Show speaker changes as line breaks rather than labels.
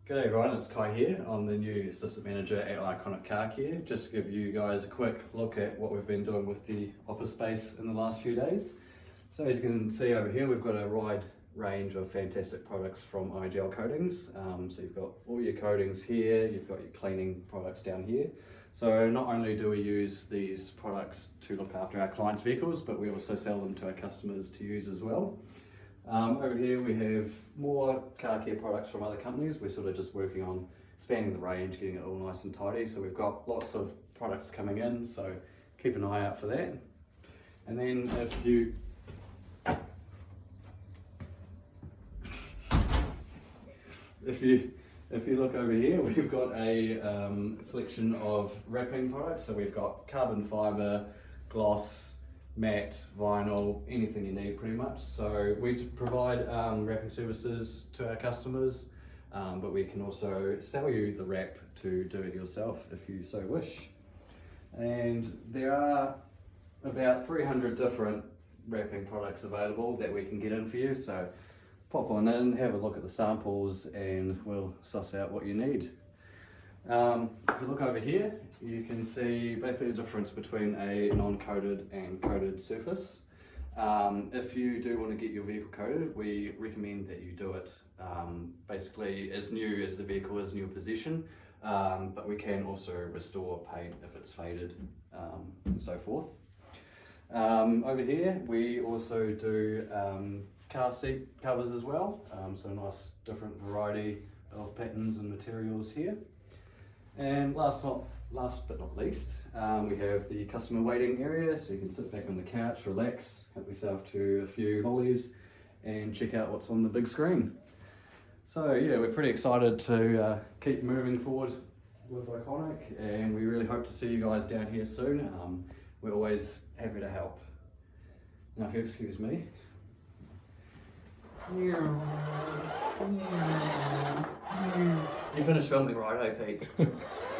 G'day everyone, it's Kai here. I'm the new Assistant Manager at Iconic Car Care. Just to give you guys a quick look at what we've been doing with the office space in the last few days. So as you can see over here, we've got a wide range of fantastic products from IGL Coatings. So you've got all your coatings here, you've got your cleaning products down here. So not only do we use these products to look after our clients' vehicles, but we also sell them to our customers to use as well. Over here we have more car care products from other companies. We're sort of just working on expanding the range, getting it all nice and tidy. So we've got lots of products coming in, so keep an eye out for that. And then if you look over here, we've got a selection of wrapping products. So we've got carbon fibre, gloss, matte, vinyl, anything you need pretty much. So we provide wrapping services to our customers, but we can also sell you the wrap to do it yourself if you so wish. And there are about 300 different wrapping products available that we can get in for you. So pop on in, have a look at the samples, and we'll suss out what you need. If you look over here, you can see basically the difference between a non-coated and coated surface. If you do want to get your vehicle coated, we recommend that you do it basically as new as the vehicle is in your possession, but we can also restore paint if it's faded and so forth. Over here, we also do car seat covers as well, so a nice different variety of patterns and materials here. And last but not least, we have the customer waiting area, so you can sit back on the couch, relax, help yourself to a few lollies, and check out what's on the big screen. So yeah, we're pretty excited to keep moving forward with Iconic, and we really hope to see you guys down here soon. We're always happy to help. Now if you excuse me. You finished filming right, Pete?